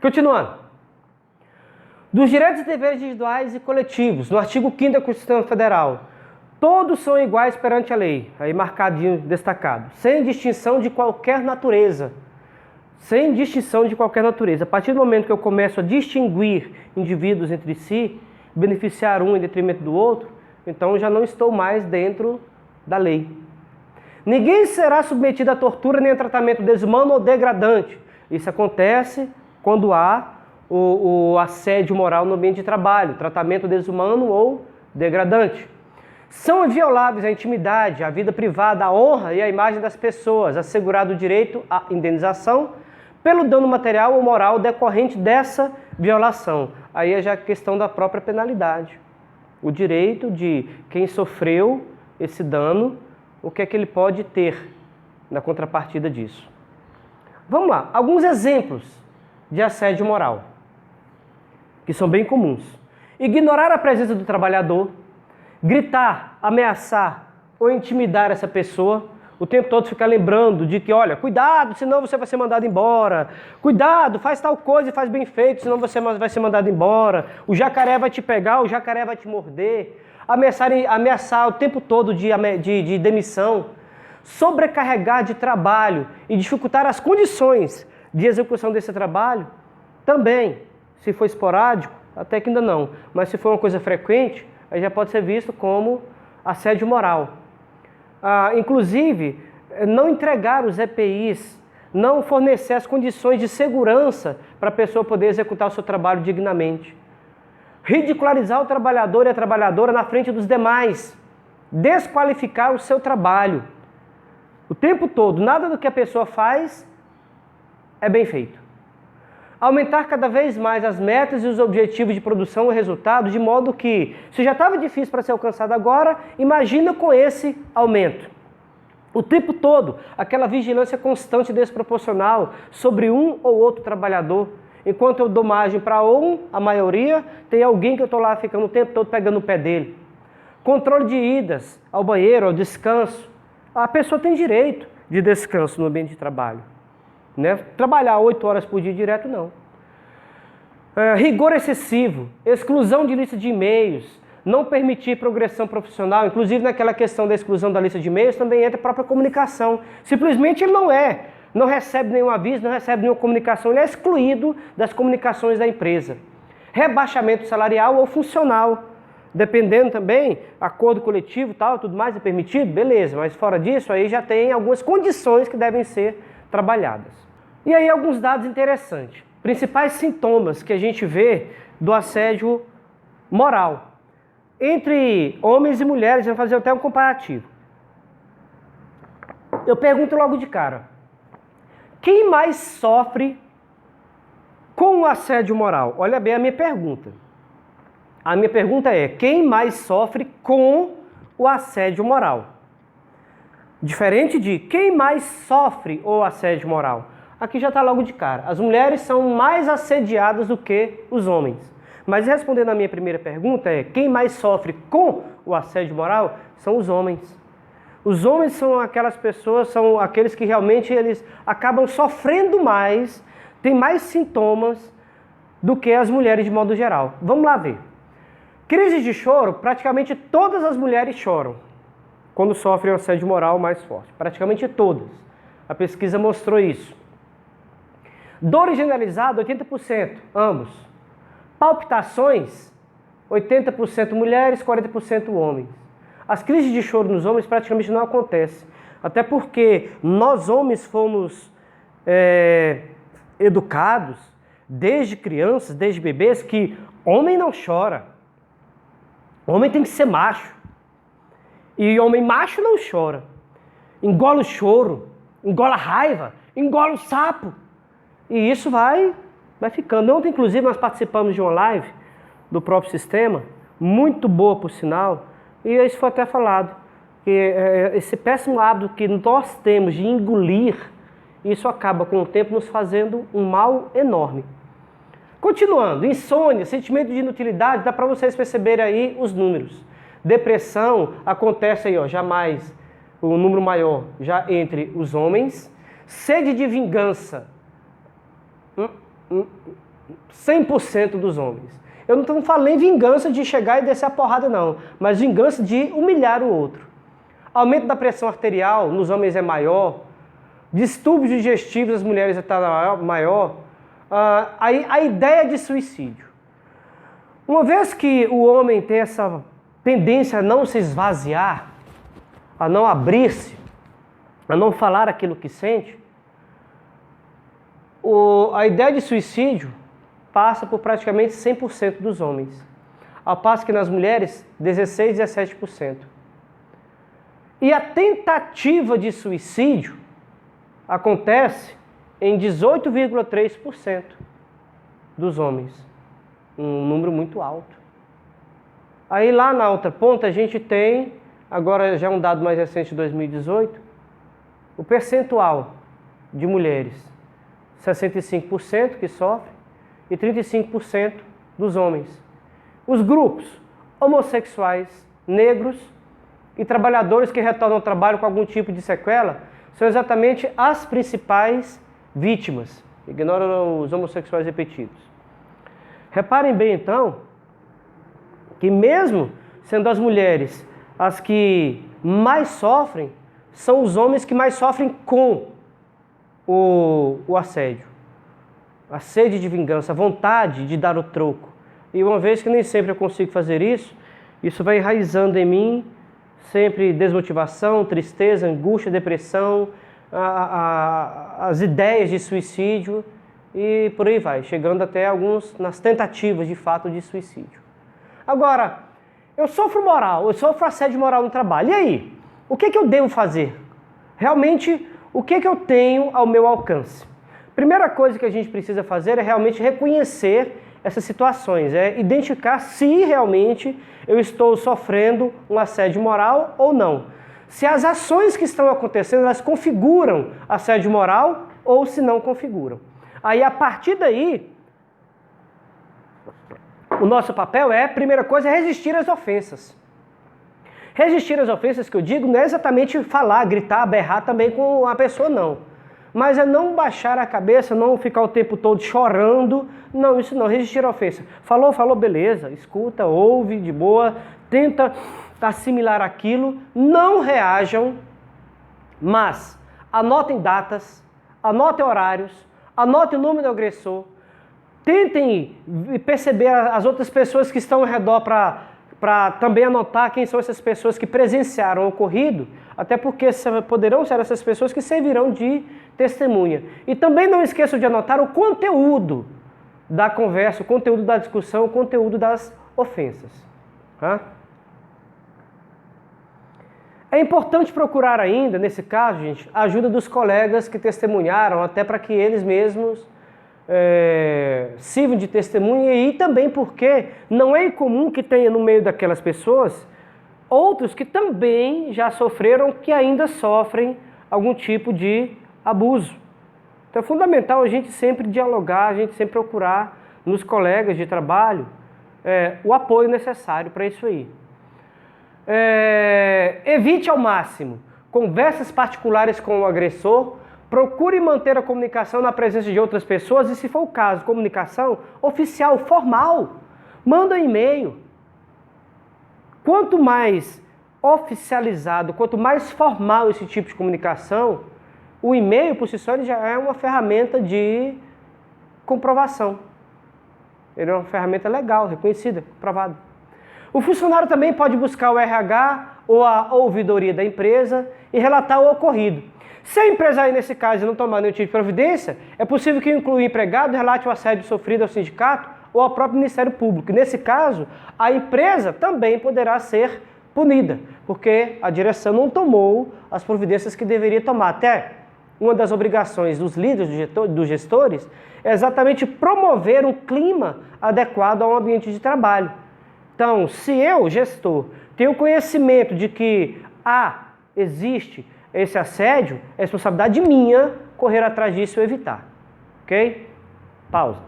Continuando. Dos direitos e deveres individuais e coletivos, no artigo 5º da Constituição Federal, todos são iguais perante a lei, aí marcadinho, destacado, sem distinção de qualquer natureza. Sem distinção de qualquer natureza. A partir do momento que eu começo a distinguir indivíduos entre si, beneficiar um em detrimento do outro, então eu já não estou mais dentro da lei. Ninguém será submetido à tortura nem a tratamento desumano ou degradante. Isso acontece quando há o assédio moral no ambiente de trabalho, tratamento desumano ou degradante. São invioláveis a intimidade, a vida privada, a honra e a imagem das pessoas, assegurado o direito à indenização pelo dano material ou moral decorrente dessa violação. Aí é já a questão da própria penalidade. O direito de quem sofreu esse dano, o que é que ele pode ter na contrapartida disso. Vamos lá, alguns exemplos de assédio moral, que são bem comuns. Ignorar a presença do trabalhador, gritar, ameaçar ou intimidar essa pessoa, o tempo todo ficar lembrando de que, olha, cuidado, senão você vai ser mandado embora. Cuidado, faz tal coisa e faz bem feito, senão você vai ser mandado embora. O jacaré vai te pegar, o jacaré vai te morder. Ameaçar o tempo todo de demissão. Sobrecarregar de trabalho e dificultar as condições de execução desse trabalho, também, se for esporádico, até que ainda não. Mas se for uma coisa frequente, aí já pode ser visto como assédio moral. Inclusive, não entregar os EPIs, não fornecer as condições de segurança para a pessoa poder executar o seu trabalho dignamente. Ridicularizar o trabalhador e a trabalhadora na frente dos demais. Desqualificar o seu trabalho. O tempo todo, nada do que a pessoa faz é bem feito. Aumentar cada vez mais as metas e os objetivos de produção e resultado, de modo que, se já estava difícil para ser alcançado agora, imagina com esse aumento. O tempo todo, aquela vigilância constante e desproporcional sobre um ou outro trabalhador. Enquanto eu dou margem para a maioria, tem alguém que eu estou lá ficando o tempo todo pegando o pé dele. Controle de idas ao banheiro, ao descanso. A pessoa tem direito de descanso no ambiente de trabalho. Né? Trabalhar 8 horas por dia direto, não. Rigor excessivo, exclusão de lista de e-mails, não permitir progressão profissional, inclusive naquela questão da exclusão da lista de e-mails também entra a própria comunicação. Simplesmente ele não recebe nenhum aviso, não recebe nenhuma comunicação, ele é excluído das comunicações da empresa. Rebaixamento salarial ou funcional, dependendo também, acordo coletivo e tal, tudo mais é permitido, beleza, mas fora disso aí já tem algumas condições que devem ser trabalhadas. E aí alguns dados interessantes. Principais sintomas que a gente vê do assédio moral. Entre homens e mulheres, vamos fazer até um comparativo. Eu pergunto logo de cara. Quem mais sofre com o assédio moral? Olha bem a minha pergunta. A minha pergunta é, quem mais sofre com o assédio moral? Diferente de quem mais sofre o assédio moral. Aqui já está logo de cara. As mulheres são mais assediadas do que os homens. Mas respondendo a minha primeira pergunta quem mais sofre com o assédio moral são os homens. Os homens são aquelas pessoas, são aqueles que realmente eles acabam sofrendo mais, têm mais sintomas do que as mulheres de modo geral. Vamos lá ver. Crise de choro, praticamente todas as mulheres choram quando sofrem um assédio moral mais forte. Praticamente todas. A pesquisa mostrou isso. Dor generalizada, 80%, ambos. Palpitações, 80% mulheres, 40% homens. As crises de choro nos homens praticamente não acontecem. Até porque nós homens fomos educados desde crianças, desde bebês, que homem não chora. Homem tem que ser macho. E homem macho não chora. Engola o choro, engola a raiva, engola o sapo. E isso vai ficando. Ontem, inclusive, nós participamos de uma live do próprio sistema, muito boa, por sinal, e isso foi até falado, que esse péssimo hábito que nós temos de engolir, isso acaba com o tempo nos fazendo um mal enorme. Continuando, insônia, sentimento de inutilidade, dá para vocês perceberem aí os números. Depressão acontece aí, já mais, o número maior, já entre os homens. Sede de vingança, 100% dos homens. Eu não estou falando em vingança de chegar e descer a porrada, não, mas vingança de humilhar o outro. Aumento da pressão arterial nos homens é maior, distúrbios digestivos nas mulheres está maior, a ideia de suicídio. Uma vez que o homem tem essa tendência a não se esvaziar, a não abrir-se, a não falar aquilo que sente, a ideia de suicídio passa por praticamente 100% dos homens, ao passo que nas mulheres, 16, 17%. E a tentativa de suicídio acontece em 18,3% dos homens, um número muito alto. Aí lá na outra ponta a gente tem, agora já um dado mais recente de 2018, o percentual de mulheres, 65% que sofrem e 35% dos homens. Os grupos homossexuais, negros e trabalhadores que retornam ao trabalho com algum tipo de sequela são exatamente as principais vítimas. Ignoram os homossexuais repetidos. Reparem bem então que mesmo sendo as mulheres as que mais sofrem, são os homens que mais sofrem com o assédio. A sede de vingança, a vontade de dar o troco. E uma vez que nem sempre eu consigo fazer isso vai enraizando em mim sempre desmotivação, tristeza, angústia, depressão, as ideias de suicídio e por aí vai, chegando até alguns nas tentativas de fato de suicídio. Agora, eu sofro moral, eu sofro assédio moral no trabalho. E aí? O que eu devo fazer? Realmente, o que eu tenho ao meu alcance? Primeira coisa que a gente precisa fazer é realmente reconhecer essas situações, é identificar se realmente eu estou sofrendo um assédio moral ou não. Se as ações que estão acontecendo, elas configuram assédio moral ou se não configuram. Aí, a partir daí, o nosso papel primeira coisa, é resistir às ofensas. Resistir às ofensas que eu digo não é exatamente falar, gritar, berrar também com a pessoa, não. Mas é não baixar a cabeça, não ficar o tempo todo chorando. Não, isso não, resistir à ofensa. Falou, beleza, escuta, ouve de boa, tenta assimilar aquilo, não reajam, mas anotem datas, anotem horários, anotem o nome do agressor, tentem perceber as outras pessoas que estão ao redor para também anotar quem são essas pessoas que presenciaram o ocorrido, até porque poderão ser essas pessoas que servirão de testemunha. E também não esqueçam de anotar o conteúdo da conversa, o conteúdo da discussão, o conteúdo das ofensas. Tá? É importante procurar ainda, nesse caso, gente, a ajuda dos colegas que testemunharam, até para que eles mesmos sirvam de testemunha, e também porque não é incomum que tenha no meio daquelas pessoas outros que também já sofreram, que ainda sofrem algum tipo de abuso. Então é fundamental a gente sempre dialogar, a gente sempre procurar nos colegas de trabalho o apoio necessário para isso aí. Evite ao máximo conversas particulares com o agressor, procure manter a comunicação na presença de outras pessoas e, se for o caso, comunicação oficial, formal, manda um e-mail. Quanto mais oficializado, quanto mais formal esse tipo de comunicação, o e-mail por si só ele já é uma ferramenta de comprovação. Ele é uma ferramenta legal, reconhecida, comprovada. O funcionário também pode buscar o RH ou a ouvidoria da empresa e relatar o ocorrido. Se a empresa, nesse caso, não tomar nenhum tipo de providência, é possível que o empregado relate o assédio sofrido ao sindicato ou ao próprio Ministério Público. Nesse caso, a empresa também poderá ser punida, porque a direção não tomou as providências que deveria tomar. Até uma das obrigações dos líderes, dos gestores, é exatamente promover um clima adequado ao ambiente de trabalho. Então, se eu, gestor, tenho conhecimento de que existe esse assédio, é responsabilidade minha correr atrás disso e evitar. Ok? Pausa.